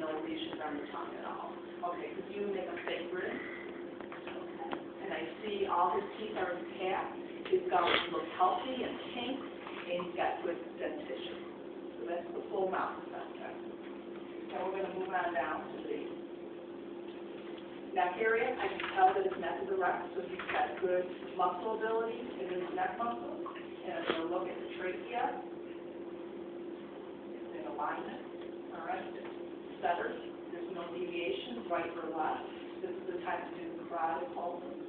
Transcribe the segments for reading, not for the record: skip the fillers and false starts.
no lesions on the tongue at all. Okay, could you make a fake grin? Okay. And I see all his teeth are intact. His gums look healthy and pink, and he's got good dentition. So that's the full mouth assessment. Now we're going to move on down to the neck area. I can tell that his neck is erect, so he's got good muscle ability in his neck muscles. And I'm going to look at the trachea. It's in alignment. All right. It's centered. There's no deviation, right or left. This is the time to do the carotid pulses.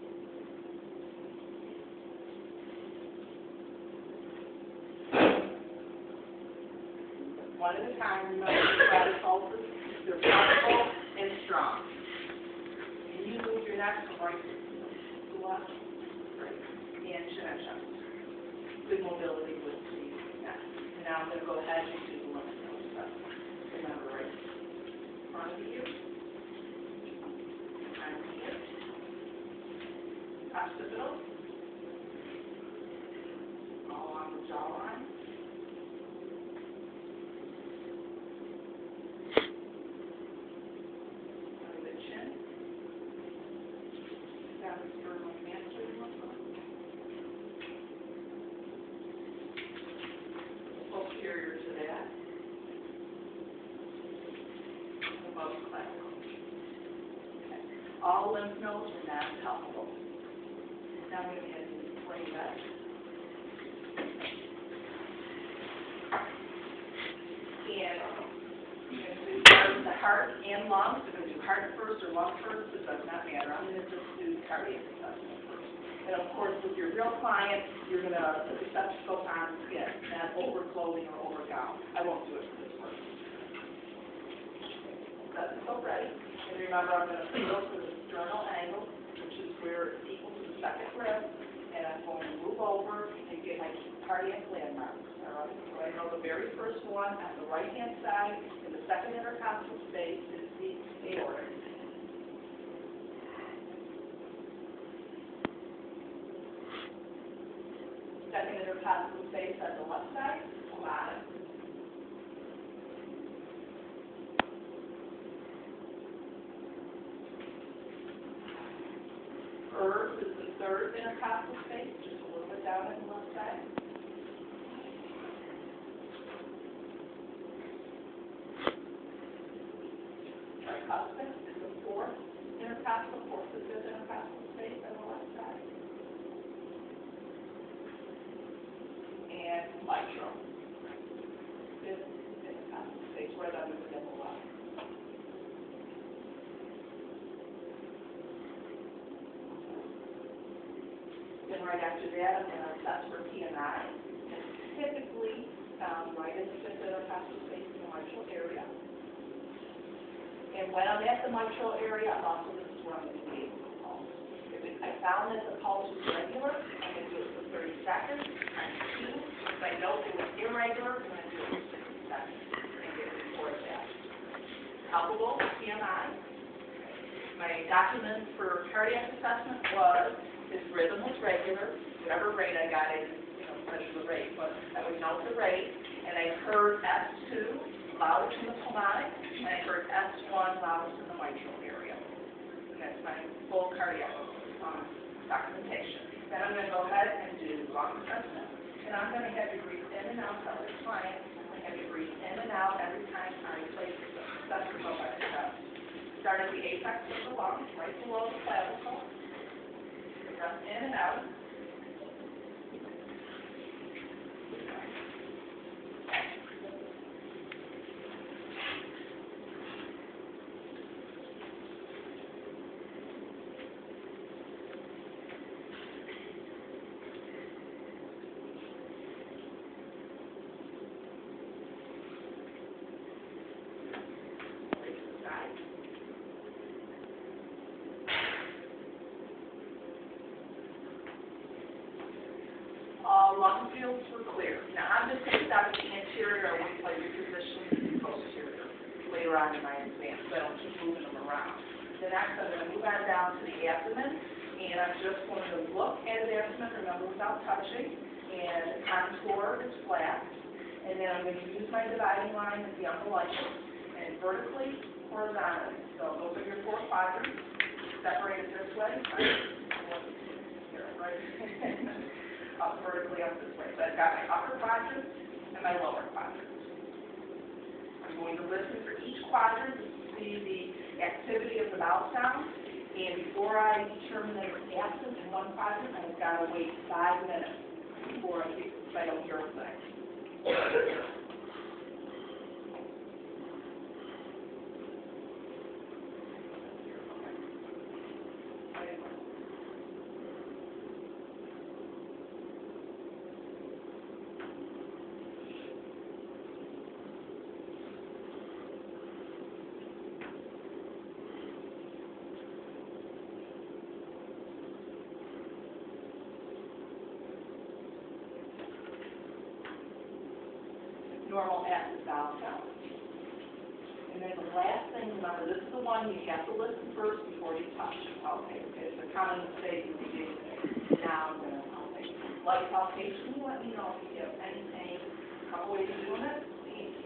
One at a time, remember the carotid pulses. They're powerful and strong. And you move your neck from right to left, right, and chin and chest. Good mobility with the neck. And now I'm going to go ahead and do the lymph node assessment. Remember, right in front of you, behind the ear, occipital, all along the jawline. Under the chin, down the sternal mantle lymph node. Posterior to that, above clavicle. Okay. All lymph nodes are not palpable. Now I'm going to have you play that. And you're going to do the heart and lungs. You're going to do heart first or lung first. It does not matter. I'm going to just do cardiac assessment first. And of course, with your real client, you're going to put the stethoscope on skin, not over clothing or over gown. I won't do it for this person. Stethoscope ready. And remember, I'm going to feel for the sternal angle, which is where it's equal to the second rib. And I'm going to move over and get my cardiac landmarks. All right. So I know the very first one on the right-hand side in the second intercostal space is the aorta. Second intercostal space on the left side, pulmonary. First is the third intercostal space, just a little bit down on the left side. Tricuspid is the fourth to fifth intercostal space on the left side. And mitral, fifth intercostal space, right under the double line. Then right after that, I'm going to assess for PNI. It's typically found right in the fifth intercostal space in the mitral area. And when I'm at the mitral area, I'm also, this is where I'm going to be able to pulse. If I found that the pulse was regular, I'm going to do it for 30 seconds, times 2. If I know it was irregular, I'm going to do it for 60 seconds and get a report of that. Palpable PNI. My document for cardiac assessment was his rhythm was regular. Whatever rate I got, I didn't measure the rate, but I would note the rate. And I heard S2 loudest in the pulmonic, and I heard S1 loudest in the mitral area. And that's my full cardiac documentation. Then I'm going to go ahead and do lung assessment. And I'm going to have you breathe in and out, tell this client, I'm going to have you breathe in and out every time I place the stethoscope at the chest. Start at the apex of the lung, right below the clavicle. Breath in and out. Lung fields were clear. Now, I'm just going to stop at the anterior or wait till you reposition the posterior later on in my exam, so I don't keep moving them around. Then next, I'm going to move on down to the abdomen, and I'm just going to look at the abdomen, remember, without touching, and the contour is flat. And then I'm going to use my dividing line with the umbilicus and vertically, horizontally. So those are your 4 quadrants, separated this way, right? Here, right? Up vertically up this way. So I've got my upper quadrant and my lower quadrant. I'm going to listen for each quadrant to see the activity of the vowel sound. And before I determine that it's absent in one quadrant, I've got to wait 5 minutes before I don't hear a thing. Normal acid vowel sound. And then the last thing, remember, this is the one you have to listen first before you touch. Okay, it's a common mistake in the beginning. Now I'm going to like palpation, let me know if you have any pain. A couple ways of doing it.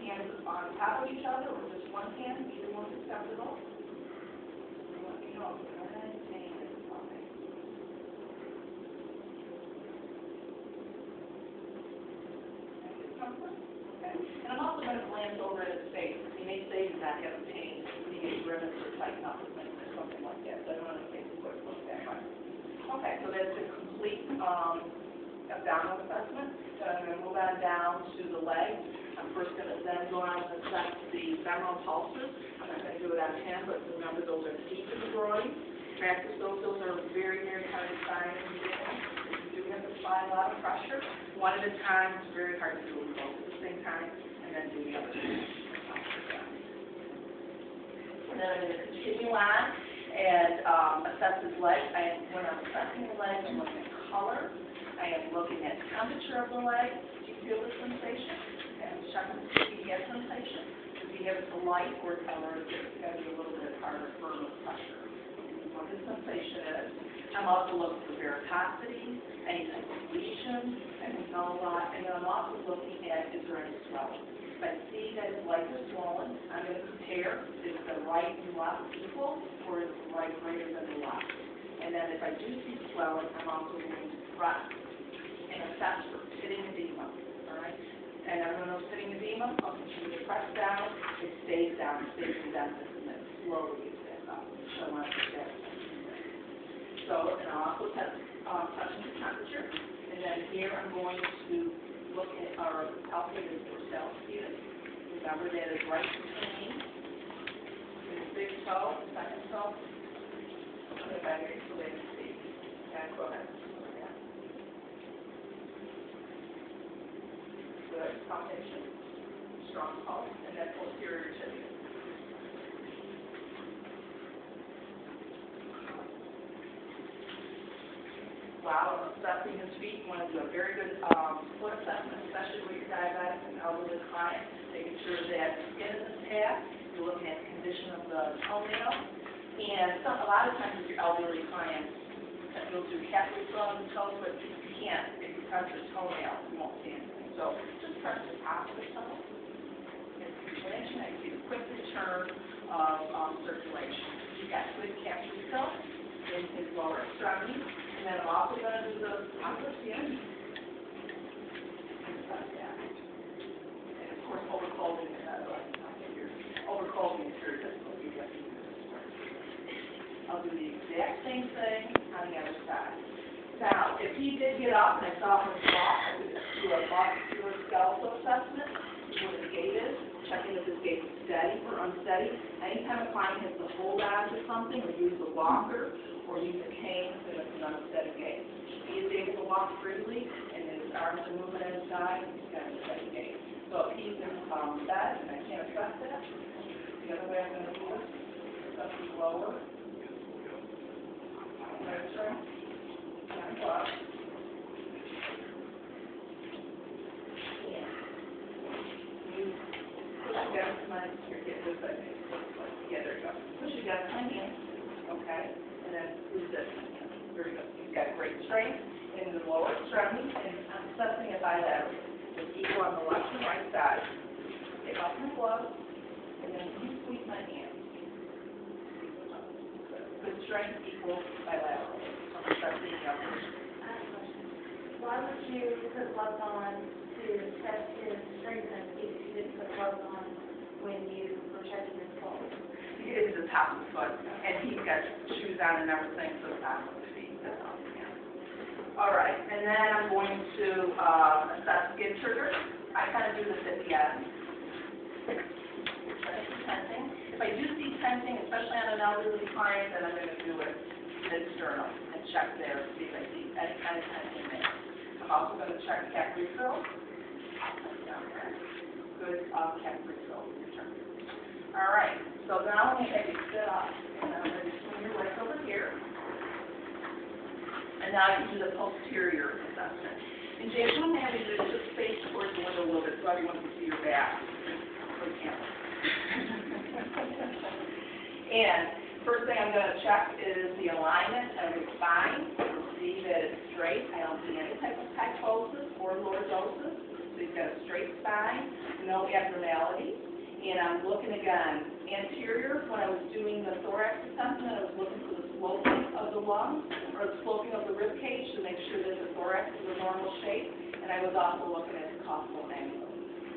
Hands on top of each other or just one hand, either one's acceptable. Let me know if you have any pain. Okay. Comfort? And I'm also going to glance over at his face. He may say he's not having pain. He may grimace or tighten up his lips or something like that. So I want to take a quick look that way. Okay, so that's a complete abdominal assessment. So I'm going to move on down to the leg. I'm first going to then go on and assess the femoral pulses. I'm not going to do it on hand, but remember those are deep in the groin. Practice those. Those are very, very hard to find in the beginning. You do have to apply a lot of pressure. One at a time. It's very hard to do them both at the same time, and then do the other one. And then I'm going to continue on and assess his leg. When I'm assessing the leg, I'm looking at color. I am looking at temperature of the leg. Do you feel the sensation? And I'm checking to see if he has sensation. If he has a light or color, it's going to be a little bit harder for pressure. What his sensation is. I'm also looking for varicosity, any type of lesion, any nulla, and I'm also looking at is there any swelling. If I see that his leg is swollen, I'm going to compare is the right and left equal or is the right greater than the left. And then if I do see swelling, I'm also going to press and assess for pitting edema. All right? And I'm going to pitting edema, I'll continue to press down, it stays down, it stays indented, and then slowly gets back up. So I want to put that. So, and I'll also test touching the temperature. And then here I'm going to look at our palpated dorsalis pedis. Remember that is right between the big toe, the second toe. Put it back here so they can see. And go ahead. Good. Palpation. Strong pulse. And then posterior tibia. While assessing his feet, you want to do a very good foot assessment, especially with your diabetic and elderly client, making sure that skin is intact. You're looking at the condition of the toenail. And a lot of times with your elderly clients, you'll do halfway swelling the toes, but you can't. If you press your toenail, you won't see anything. So just press the top of the toe. If you're flinching, I see a quick return of circulation. You've got good capture cells in his lower extremity. And then I'm also going to do the upper skin. And of course, overcolding is overcolding is very difficult. I'll do the exact same thing on the other side. Now, if he did get up and I saw him walk, I would do a muscular skeletal assessment, see what his gait is, checking if his gait is steady or unsteady. Anytime a client has to hold on to something or use a walker or use a cane, then it's an unsteady gait. If he is able to walk freely and his arms are moving at his side, he's got a steady gait. So if he's in bed and I can't assess that, the other way I'm going to do it, assess his lower. Right turn. And up. Push against my, here, get this side. Yeah, there you go. Push against my hand. Okay. And then resist. Very good. You've got great strength in the lower extremity, and I'm assessing it bilaterally. It's equal on the left and right side. Take off my glove, and then you strength equals bilateral. So I'm going to start thinking of this. I have a question. Why would you put gloves on to test his strength if you didn't put gloves on when you were checking his pulse? It's the top of the foot, and he's got shoes on and everything, so the top of the feet. That's all. Yeah. All right, and then I'm going to assess skin triggers. I kind of do this at the end. Tensing. If I do see tensing, especially on an elderly client, then I'm going to do it mid-sternum and check there to see if I see any kind of tensing there. I'm also going to check cap refill. Down there. Good cap refill. All right, so now I'm going to have you sit up, and I'm going to swing your legs over here. And now you do the posterior assessment. And James, one thing I would do is just face towards the window a little bit so everyone can see your back. For the camera. And first thing I'm going to check is the alignment of your spine. See that it's straight. I don't see any type of kyphosis or lordosis. So you've got a straight spine, no abnormality. And I'm looking again, anterior, when I was doing the thorax assessment, I was looking for the sloping of the lungs, or the sloping of the rib cage to make sure that the thorax is a normal shape, and I was also looking at the costal angle.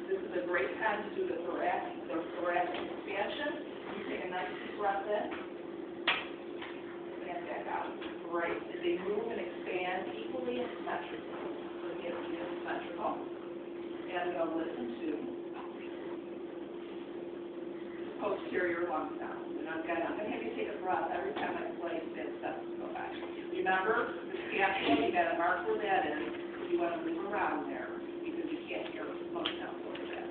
This is a great time to do the thoracic expansion. You take a nice deep breath in, and back out. Great. They move and expand equally and symmetrically. So it gets symmetrical. And I'm going to listen to posterior lung sound. And again, I'm going to have you take a breath every time I play that stethoscope back. Remember, the scapula, you got to mark where that is. You want to move around there because you can't hear most sounds like that.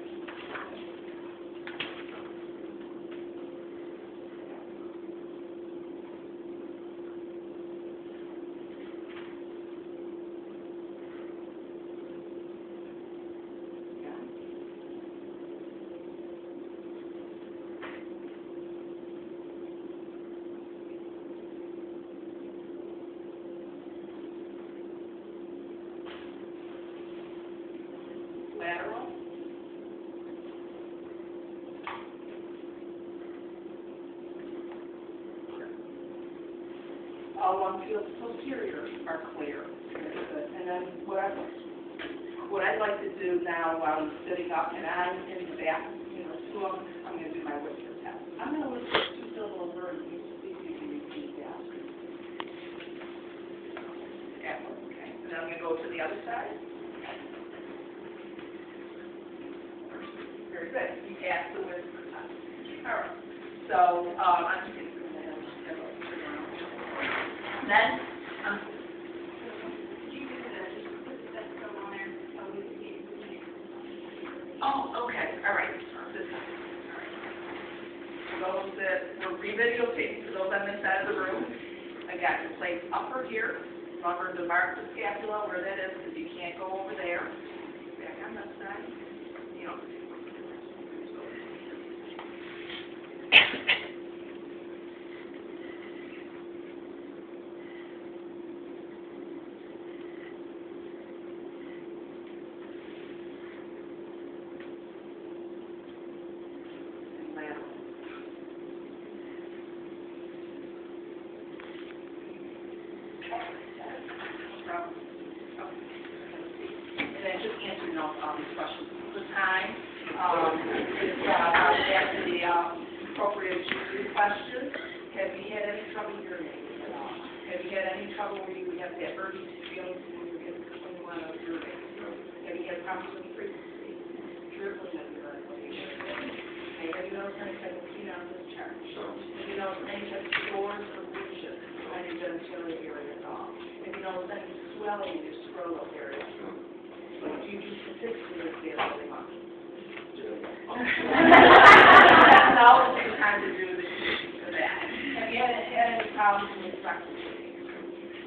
Lateral. All lung fields posterior are clear. Very good. And then what I'd like to do now while I'm sitting up and I'm in the back, stool, I'm going to do my whisper test. I'm going to whisper 2 syllable words and see if you can repeat that. Yeah, okay. And then I'm going to go to the other side. Very good. You ask the whisper test. All right. So I'm just going to then, oh, okay. All right. This time. All right. For those that were re-videotaping, for those on this side of the room, again, place upper here. Remember to mark the scapula where that is because you can't go over there. Back on this side. You know. And then just answering all these questions. The time is after the appropriate GQ questions. Have you had any trouble urinating at all? Have you had any trouble where you have that urgency feeling when you want to urinate? Have you had problems with frequency? Dribbling of urine? Okay, have you noticed any type of penile discharge? Have you noticed any type of sores or lesions on your genitalia area at all? Have you noticed any swelling in your scrotal area? Do you do statistics daily much? Now is the time to do that. Have you had any problems with rectal bleeding?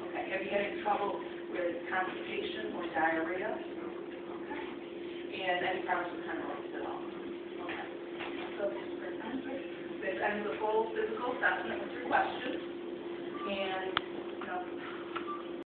Okay. Have you had any trouble with constipation or diarrhea? Okay. And any problems with hemorrhoids at all? Okay. So this ends the full physical assessment with your questions. And,